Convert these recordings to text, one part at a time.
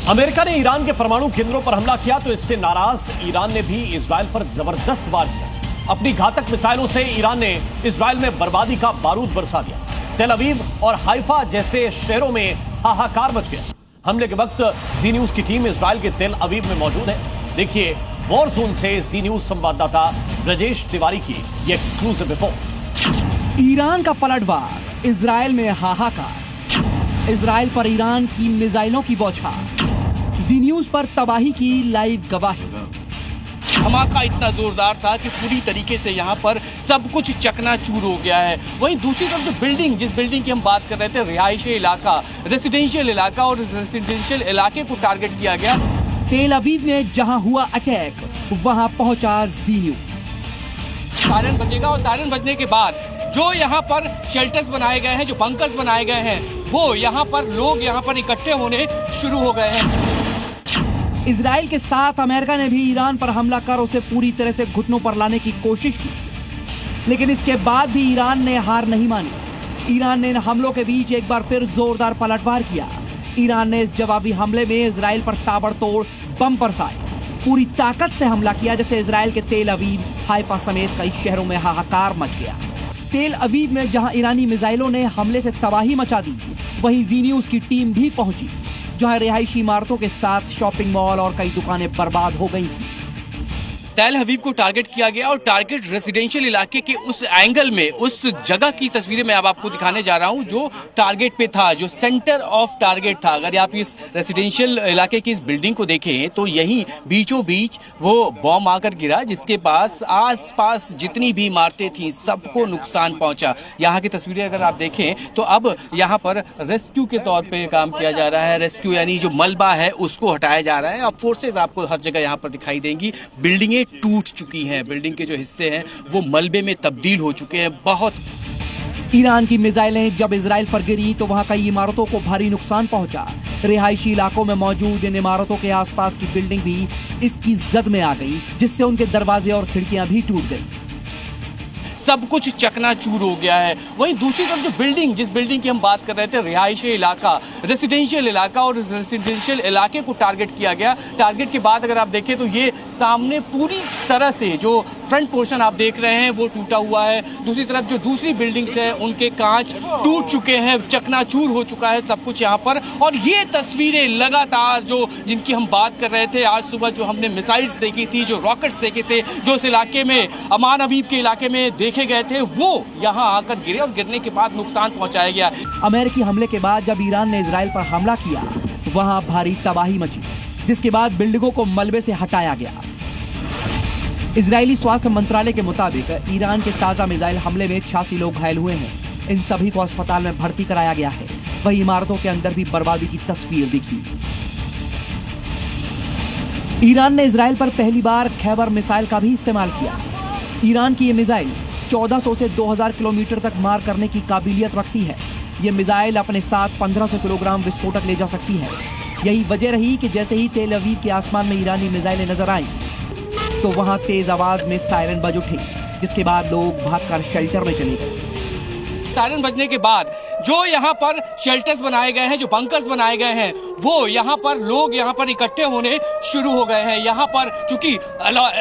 America ने Iran के परमाणु केंद्रों पर हमला किया तो इससे नाराज ईरान ने भी इजराइल पर जबरदस्त वार किया। अपनी घातक मिसाइलों से ईरान ने इजराइल में बर्बादी का बारूद बरसा दिया। तेल अवीव और हाइफा जैसे शहरों में हाहाकार मच गया। हमले के वक्त जी न्यूज की टीम इजराइल के तेल अवीव में मौजूद है। देखिए वॉर जोन से जी न्यूज संवाददाता ब्रजेश तिवारी की ये एक्सक्लूसिव रिपोर्ट। ईरान का पलटवार, इजराइल में हाहाकार, इजराइल पर ईरान की मिसाइलों की बौछार, जी न्यूज पर तबाही की लाइव गवाही। धमाका इतना जोरदार था कि पूरी तरीके से यहाँ पर सब कुछ चकनाचूर हो गया है। वहीं दूसरी तरफ जो बिल्डिंग, जिस बिल्डिंग की हम बात कर रहे थे, रिहायशी इलाका, रेसिडेंशियल इलाका, और रेसिडेंशियल इलाके को टारगेट किया गया। तेल अवीव में जहां हुआ अटैक, वहां पहुंचा जी न्यूज। सायरन बजेगा और सायरन बजने के बाद जो यहाँ पर शेल्टर्स बनाए गए हैं, जो बंकर्स बनाए गए हैं, वो यहाँ पर लोग यहाँ पर इकट्ठे होने शुरू हो गए हैं। इजराइल के साथ अमेरिका ने भी ईरान पर हमला कर उसे पूरी तरह से घुटनों पर लाने की कोशिश की, लेकिन इसके बाद भी ईरान ने हार नहीं मानी। ईरान ने इन हमलों के बीच एक बार फिर जोरदार पलटवार किया। ईरान ने इस जवाबी हमले में इजराइल पर ताबड़तोड़ बम बरसाए, पूरी ताकत से हमला किया, जैसे इजराइल के तेल अवीव, हाइफा समेत कई शहरों में हाहाकार मच गया। तेल अवीव में जहां ईरानी मिसाइलों ने हमले से तबाही मचा दी, वहीं जी न्यूज की टीम भी पहुंची, जहां रिहायशी इमारतों के साथ शॉपिंग मॉल और कई दुकानें बर्बाद हो गई थी। तेल अवीव को टारगेट किया गया और टारगेट रेसिडेंशियल इलाके के उस एंगल में, उस जगह की तस्वीरें मैं अब आपको दिखाने जा रहा हूं जो टारगेट पे था, जो सेंटर ऑफ टारगेट था। अगर आप इस रेसिडेंशियल इलाके की इस बिल्डिंग को देखें तो यहीं बीचों बीच वो बॉम्ब आकर गिरा, जिसके पास आसपास जितनी भी इमारतें थी सबको नुकसान पहुंचा। यहाँ की तस्वीरें अगर आप देखें तो अब यहाँ पर रेस्क्यू के तौर पर काम किया जा रहा है। रेस्क्यू यानी जो मलबा है उसको हटाया जा रहा है। अब फोर्सेज आपको हर जगह यहाँ पर दिखाई देंगी। बिल्डिंगें टूट चुकी हैं, बिल्डिंग के जो हिस्से हैं वो मलबे में तब्दील हो चुके हैं। बहुत ईरान की मिसाइलें जब इजराइल पर गिरी तो वहां कई इमारतों को भारी नुकसान पहुंचा। रिहायशी इलाकों में मौजूद इन इमारतों के आसपास की बिल्डिंग भी इसकी जद में आ गई, जिससे उनके दरवाजे और खिड़कियां भी टूट गई। सब कुछ चकनाचूर हो गया है। वहीं दूसरी तरफ जो बिल्डिंग, जिस बिल्डिंग की हम बात कर रहे थे, रिहायशी इलाका, रेसिडेंशियल इलाका, और रेसिडेंशियल इलाके को टारगेट किया गया। टारगेट के बाद अगर आप देखें तो ये सामने पूरी तरह से जो फ्रंट पोर्शन आप देख रहे हैं वो टूटा हुआ है। दूसरी तरफ जो दूसरी बिल्डिंग्स है उनके कांच टूट चुके हैं, चकनाचूर हो चुका है सब कुछ यहाँ पर। और ये तस्वीरें लगातार जो जिनकी हम बात कर रहे थे, आज सुबह जो हमने मिसाइल्स देखी थी, जो रॉकेट्स देखे थे, जो इस इलाके में अमान अबीब के इलाके में देखे गए थे, वो यहाँ आकर गिरे और गिरने के बाद नुकसान पहुंचाया गया। अमेरिकी हमले के बाद जब ईरान ने इजराइल पर हमला किया, वहां भारी तबाही मची, जिसके बाद बिल्डिंगों को मलबे से हटाया गया। इजरायली स्वास्थ्य मंत्रालय के मुताबिक ईरान के ताजा मिसाइल हमले में 86 लोग घायल हुए हैं। इन सभी को अस्पताल में भर्ती कराया गया है। वहीं इमारतों के अंदर भी बर्बादी की तस्वीर दिखी। ईरान ने इजराइल पर पहली बार खैबर मिसाइल का भी इस्तेमाल किया। ईरान की ये मिसाइल 1400 से 2000 किलोमीटर तक मार करने की काबिलियत रखती है। ये मिसाइल अपने साथ 1500 किलोग्राम विस्फोटक ले जा सकती है। यही वजह रही कि जैसे ही तेल अवीव के आसमान में ईरानी मिसाइलें नजर आईं, तो वहां तेज आवाज में सायरन बज उठे, जिसके बाद लोग भागकर शेल्टर में चले गए। सायरन बजने के बाद जो यहाँ पर शेल्टर्स बनाए गए हैं, जो बंकर्स बनाए गए हैं, वो यहाँ पर लोग यहाँ पर इकट्ठे होने शुरू हो गए हैं। यहाँ पर चूंकि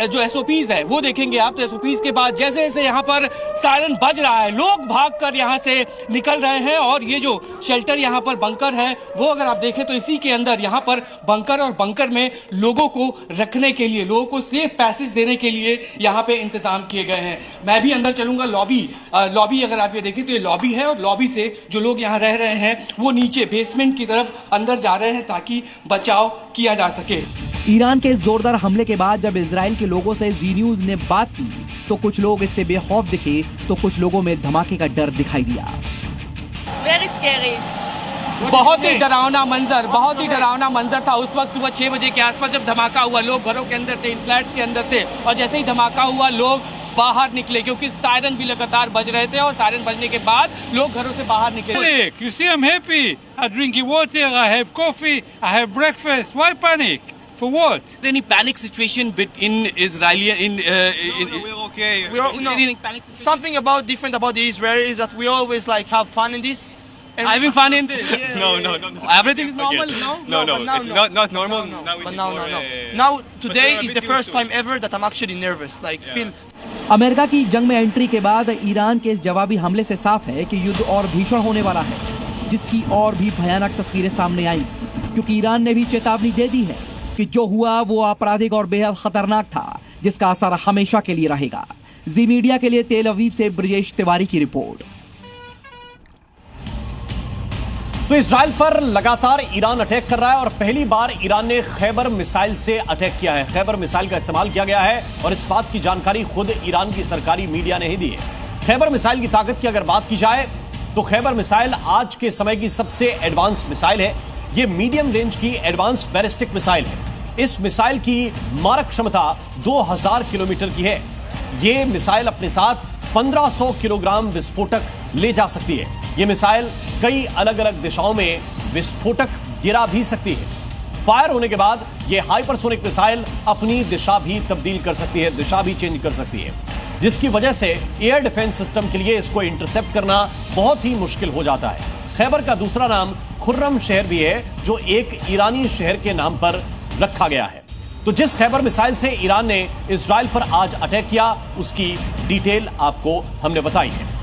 जो एसओपीज है वो देखेंगे आप, तो एसओपीज के बाद जैसे जैसे यहाँ पर सायरन बज रहा है, लोग भागकर यहाँ से निकल रहे हैं। और ये जो शेल्टर यहाँ पर बंकर है, वो अगर आप देखें तो इसी के अंदर यहाँ पर बंकर, और बंकर में लोगों को रखने के लिए, लोगों को सेफ पैसेज देने के लिए यहाँ पे इंतजाम किए गए हैं। मैं भी अंदर चलूंगा। लॉबी अगर आप ये देखें तो ये लॉबी है, और लॉबी से जो लोग यहाँ रह रहे हैं वो नीचे बेसमेंट की तरफ अंदर जा रहे हैं ताकि बचाव किया जा सके। ईरान के जोरदार हमले के बाद जब इजराइल के लोगों से जी न्यूज ने बात की, तो कुछ लोग इससे बेखौफ दिखे, तो कुछ लोगों में धमाके का डर दिखाई दिया। बहुत ही डरावना मंजर, बहुत ही डरावना मंजर था उस वक्त सुबह 6 बजे के आसपास जब धमाका हुआ। लोग घरों के अंदर थे, इन फ्लैट्स के अंदर थे, और जैसे ही धमाका हुआ लोग बाहर निकले, क्योंकि सायरन भी लगातार बज रहे थे, और सायरन बजने के बाद लोग घरों से बाहर निकले। You see, I'm happy. I drink water. I have coffee. I have breakfast. Why panic? For what? Any panic situation in Israeli We're okay. Something about different about the Israelis is that we always like have fun in this. Having fun in this? No. Everything is normal now? No. but now It's no. not normal. Now it But is now, more, no. uh, Now but today you're a is bit the first used to time ever that I'm actually nervous. Like feel. America की जंग में entry के बाद Iran के इस जवाबी हमले से साफ है कि युद्ध और भीषण होने वाला है, जिसकी और भी भयानक तस्वीरें सामने आई, क्योंकि ईरान ने भी चेतावनी दे दी है कि जो हुआ वो आपराधिक और बेहद खतरनाक था, जिसका असर हमेशा के लिए रहेगा। जी मीडिया के लिए तेल अवीव से ब्रजेश तिवारी की रिपोर्ट। तो इजराइल पर लगातार ईरान अटैक कर रहा है और पहली बार ईरान ने खैबर मिसाइल से अटैक किया है। खैबर मिसाइल का इस्तेमाल किया गया है और इस बात की जानकारी खुद ईरान की सरकारी मीडिया ने ही दी है। खैबर मिसाइल की ताकत की अगर बात की जाए तो खैबर मिसाइल आज के समय की सबसे एडवांस मिसाइल है। यह मीडियम रेंज की एडवांस बैलिस्टिक मिसाइल है। इस मिसाइल की मारक क्षमता 2000 किलोमीटर की है। यह मिसाइल अपने साथ 1500 किलोग्राम विस्फोटक ले जा सकती है। यह मिसाइल कई अलग अलग दिशाओं में विस्फोटक गिरा भी सकती है। फायर होने के बाद यह हाइपरसोनिक मिसाइल अपनी दिशा भी तब्दील कर सकती है, दिशा भी चेंज कर सकती है, जिसकी वजह से एयर डिफेंस सिस्टम के लिए इसको इंटरसेप्ट करना बहुत ही मुश्किल हो जाता है। खैबर का दूसरा नाम खुर्रम शहर भी है, जो एक ईरानी शहर के नाम पर रखा गया है। तो जिस खैबर मिसाइल से ईरान ने इजराइल पर आज अटैक किया, उसकी डिटेल आपको हमने बताई है।